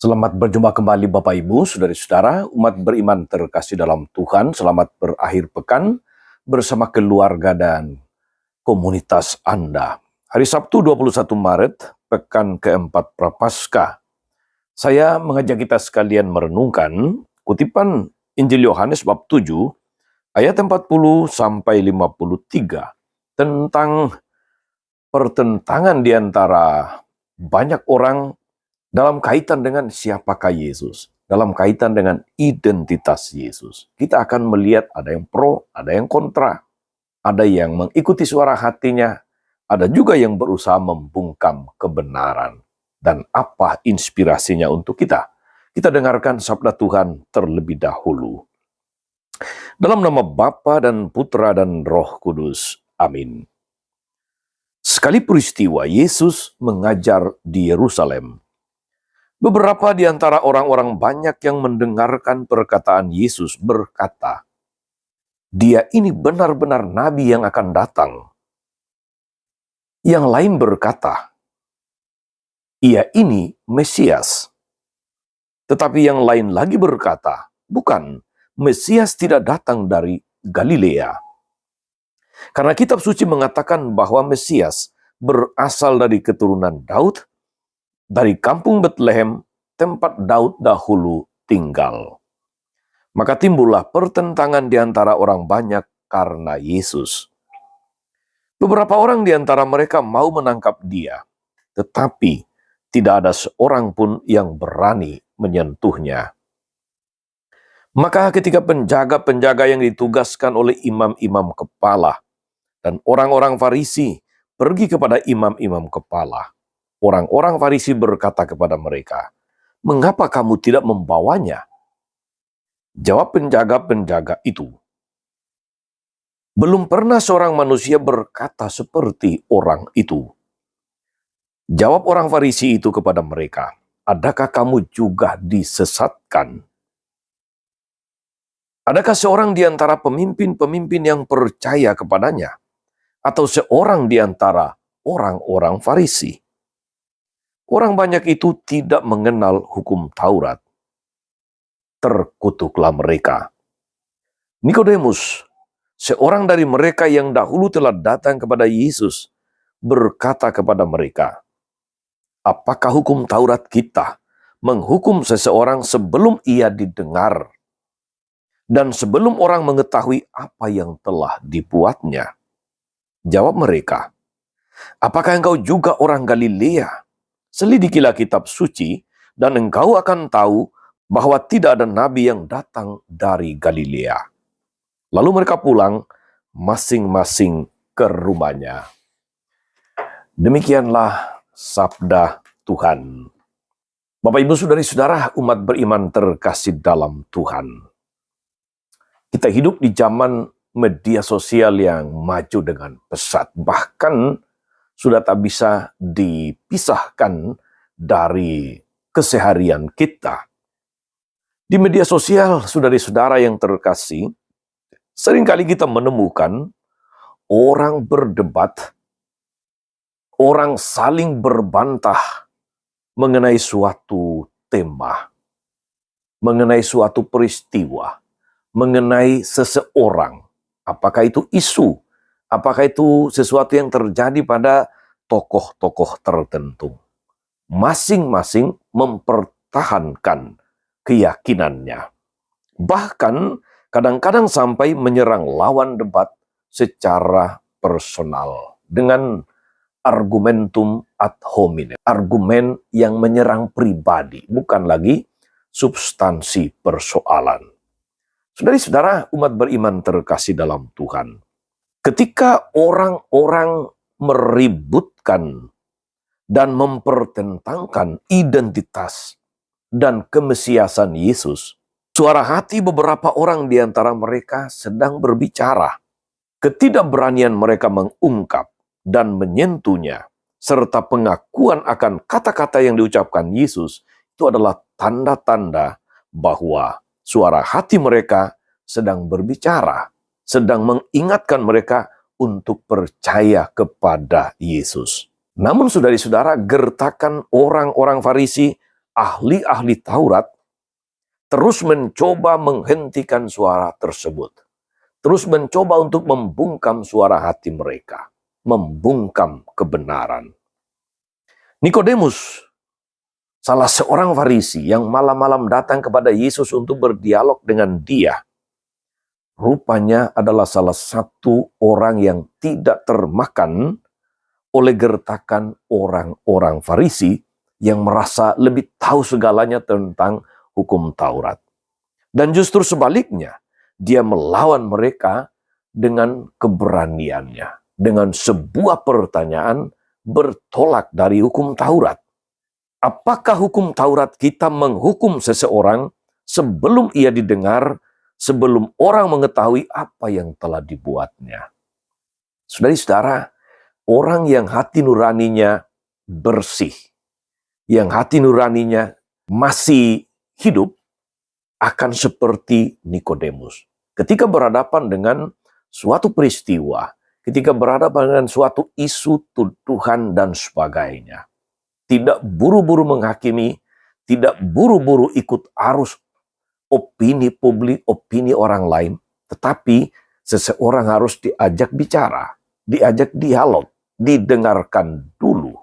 Selamat berjumpa kembali Bapak Ibu, saudara-saudara, umat beriman terkasih dalam Tuhan. Selamat berakhir pekan bersama keluarga dan komunitas Anda. Hari Sabtu 21 Maret, pekan keempat Prapaskah. Saya mengajak kita sekalian merenungkan kutipan Injil Yohanes bab 7, ayat 40 sampai 53 tentang pertentangan di antara banyak orang dalam kaitan dengan siapakah Yesus, dalam kaitan dengan identitas Yesus. Kita akan melihat ada yang pro, ada yang kontra, ada yang mengikuti suara hatinya, ada juga yang berusaha membungkam kebenaran. Dan apa inspirasinya untuk kita? Kita dengarkan sabda Tuhan terlebih dahulu. Dalam nama Bapa dan Putra dan Roh Kudus. Amin. Sekali peristiwa Yesus mengajar di Yerusalem. Beberapa di antara orang-orang banyak yang mendengarkan perkataan Yesus berkata, "Dia ini benar-benar nabi yang akan datang." Yang lain berkata, "Ia ini Mesias." Tetapi yang lain lagi berkata, "Bukan, Mesias tidak datang dari Galilea." Karena kitab suci mengatakan bahwa Mesias berasal dari keturunan Daud, dari kampung Betlehem, tempat Daud dahulu tinggal. Maka timbullah pertentangan di antara orang banyak karena Yesus. Beberapa orang di antara mereka mau menangkap dia, tetapi tidak ada seorang pun yang berani menyentuhnya. Maka ketika penjaga-penjaga yang ditugaskan oleh imam-imam kepala dan orang-orang Farisi pergi kepada imam-imam kepala, orang-orang Farisi berkata kepada mereka, "Mengapa kamu tidak membawanya?" Jawab penjaga-penjaga itu, "Belum pernah seorang manusia berkata seperti orang itu." Jawab orang Farisi itu kepada mereka, "Adakah kamu juga disesatkan? Adakah seorang di antara pemimpin-pemimpin yang percaya kepadanya? Atau seorang di antara orang-orang Farisi?" Orang banyak itu tidak mengenal hukum Taurat. Terkutuklah mereka. Nikodemus, seorang dari mereka yang dahulu telah datang kepada Yesus, berkata kepada mereka, "Apakah hukum Taurat kita menghukum seseorang sebelum ia didengar dan sebelum orang mengetahui apa yang telah dibuatnya?" Jawab mereka, "Apakah engkau juga orang Galilea? Selidikilah kitab suci, dan engkau akan tahu bahwa tidak ada nabi yang datang dari Galilea." Lalu mereka pulang masing-masing ke rumahnya. Demikianlah sabda Tuhan. Bapak, Ibu, saudari-saudara, umat beriman terkasih dalam Tuhan. Kita hidup di zaman media sosial yang maju dengan pesat. Bahkan sudah tak bisa dipisahkan dari keseharian kita. Di media sosial, saudara-saudara yang terkasih, seringkali kita menemukan orang berdebat, orang saling berbantah mengenai suatu tema, mengenai suatu peristiwa, mengenai seseorang. Apakah itu isu? Apakah itu sesuatu yang terjadi pada tokoh-tokoh tertentu? Masing-masing mempertahankan keyakinannya. Bahkan kadang-kadang sampai menyerang lawan debat secara personal dengan argumentum ad hominem. Argumen yang menyerang pribadi, bukan lagi substansi persoalan. Saudari-saudara, umat beriman terkasih dalam Tuhan. Ketika orang-orang meributkan dan mempertentangkan identitas dan kemesiasan Yesus, suara hati beberapa orang di antara mereka sedang berbicara. Ketidakberanian mereka mengungkap dan menyentuhnya, serta pengakuan akan kata-kata yang diucapkan Yesus, itu adalah tanda-tanda bahwa suara hati mereka sedang berbicara, sedang mengingatkan mereka untuk percaya kepada Yesus. Namun saudari-saudara, gertakan orang-orang Farisi ahli-ahli Taurat terus mencoba menghentikan suara tersebut. Terus mencoba untuk membungkam suara hati mereka. Membungkam kebenaran. Nikodemus, salah seorang Farisi yang malam-malam datang kepada Yesus untuk berdialog dengan dia, rupanya adalah salah satu orang yang tidak termakan oleh gertakan orang-orang Farisi yang merasa lebih tahu segalanya tentang hukum Taurat. Dan justru sebaliknya, dia melawan mereka dengan keberaniannya. Dengan sebuah pertanyaan bertolak dari hukum Taurat. Apakah hukum Taurat kita menghukum seseorang sebelum ia didengar, sebelum orang mengetahui apa yang telah dibuatnya? Saudara-saudara, orang yang hati nuraninya bersih, yang hati nuraninya masih hidup, akan seperti Nikodemus. Ketika berhadapan dengan suatu peristiwa, ketika berhadapan dengan suatu isu, tuduhan, dan sebagainya, tidak buru-buru menghakimi, tidak buru-buru ikut arus opini publik, opini orang lain, tetapi seseorang harus diajak bicara, diajak dialog, didengarkan dulu.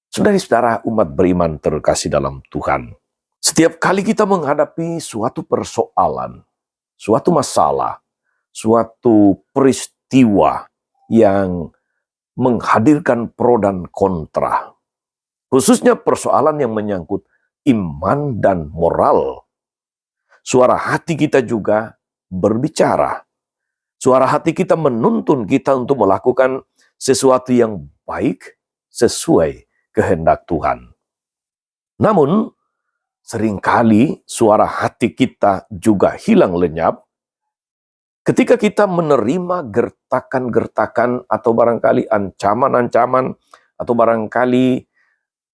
Saudara-saudara umat beriman terkasih dalam Tuhan, setiap kali kita menghadapi suatu persoalan, suatu masalah, suatu peristiwa yang menghadirkan pro dan kontra, khususnya persoalan yang menyangkut iman dan moral, suara hati kita juga berbicara. Suara hati kita menuntun kita untuk melakukan sesuatu yang baik sesuai kehendak Tuhan. Namun, seringkali suara hati kita juga hilang lenyap ketika kita menerima gertakan-gertakan atau barangkali ancaman-ancaman atau barangkali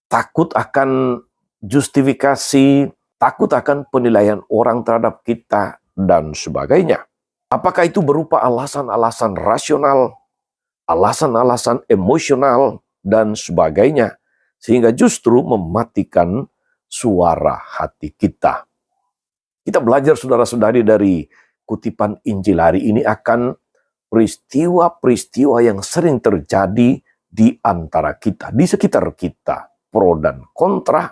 takut akan justifikasi, takut akan penilaian orang terhadap kita, dan sebagainya. Apakah itu berupa alasan-alasan rasional, alasan-alasan emosional, dan sebagainya, sehingga justru mematikan suara hati kita. Kita belajar saudara-saudari dari kutipan Injil hari ini akan peristiwa-peristiwa yang sering terjadi di antara kita, di sekitar kita, pro dan kontra,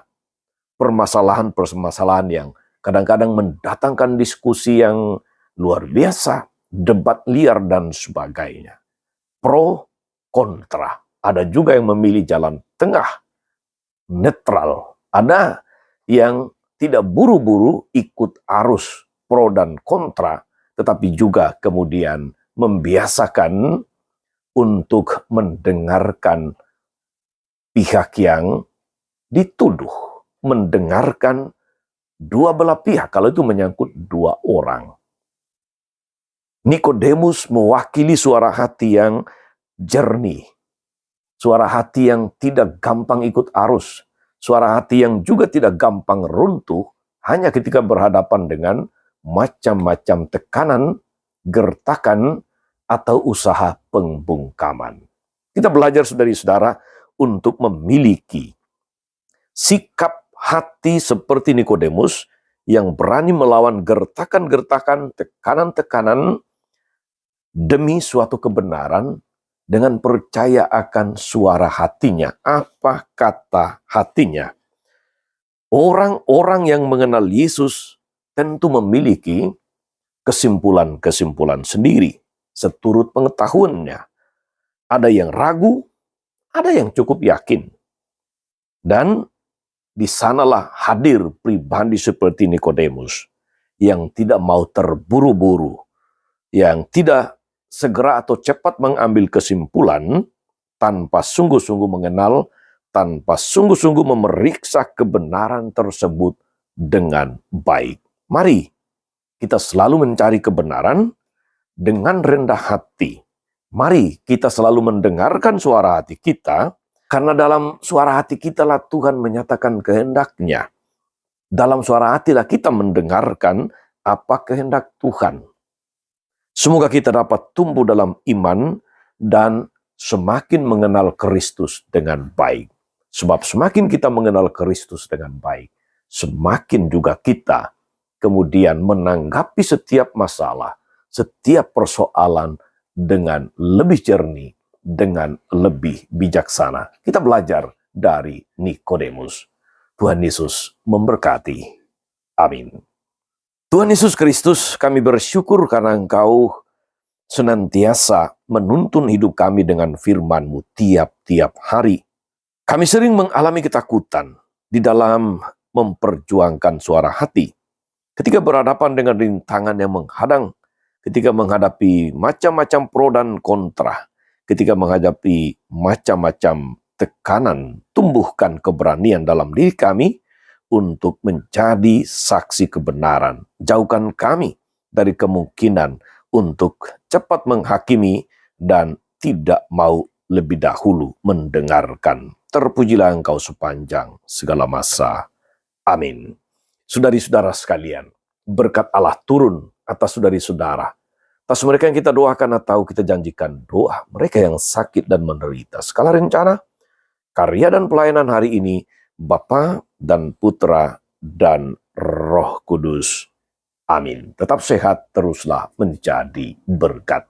permasalahan-permasalahan yang kadang-kadang mendatangkan diskusi yang luar biasa, debat liar dan sebagainya. Pro, kontra. Ada juga yang memilih jalan tengah, netral. Ada yang tidak buru-buru ikut arus pro dan kontra, tetapi juga kemudian membiasakan untuk mendengarkan pihak yang dituduh, mendengarkan dua belah pihak, kalau itu menyangkut dua orang. Nikodemus mewakili suara hati yang jernih, suara hati yang tidak gampang ikut arus, suara hati yang juga tidak gampang runtuh hanya ketika berhadapan dengan macam-macam tekanan, gertakan, atau usaha pembungkaman. Kita belajar saudari-saudara untuk memiliki sikap hati seperti Nikodemus yang berani melawan gertakan-gertakan, tekanan-tekanan demi suatu kebenaran dengan percaya akan suara hatinya. Apa kata hatinya? Orang-orang yang mengenal Yesus tentu memiliki kesimpulan-kesimpulan sendiri, seturut pengetahuannya. Ada yang ragu, ada yang cukup yakin. Dan di sanalah hadir pribadi seperti Nikodemus yang tidak mau terburu-buru, yang tidak segera atau cepat mengambil kesimpulan tanpa sungguh-sungguh mengenal, tanpa sungguh-sungguh memeriksa kebenaran tersebut dengan baik. Mari kita selalu mencari kebenaran dengan rendah hati. Mari kita selalu mendengarkan suara hati kita, karena dalam suara hati kita lah Tuhan menyatakan kehendaknya. Dalam suara hatilah kita mendengarkan apa kehendak Tuhan. Semoga kita dapat tumbuh dalam iman dan semakin mengenal Kristus dengan baik. Sebab semakin kita mengenal Kristus dengan baik, semakin juga kita kemudian menanggapi setiap masalah, setiap persoalan dengan lebih jernih, dengan lebih bijaksana. Kita belajar dari Nikodemus. Tuhan Yesus memberkati. Amin. Tuhan Yesus Kristus, kami bersyukur karena Engkau senantiasa menuntun hidup kami dengan firman-Mu tiap-tiap hari. Kami sering mengalami ketakutan di dalam memperjuangkan suara hati. Ketika berhadapan dengan rintangan yang menghadang, ketika menghadapi macam-macam pro dan kontra, ketika menghadapi macam-macam tekanan, tumbuhkan keberanian dalam diri kami untuk menjadi saksi kebenaran. Jauhkan kami dari kemungkinan untuk cepat menghakimi dan tidak mau lebih dahulu mendengarkan. Terpujilah Engkau sepanjang segala masa. Amin. Saudari-saudara sekalian, berkat Allah turun atas saudari-saudara, atas mereka yang kita doakan atau kita janjikan doa, mereka yang sakit dan menderita. Skala rencana, karya dan pelayanan hari ini, Bapa dan Putra dan Roh Kudus. Amin. Tetap sehat, teruslah menjadi berkat.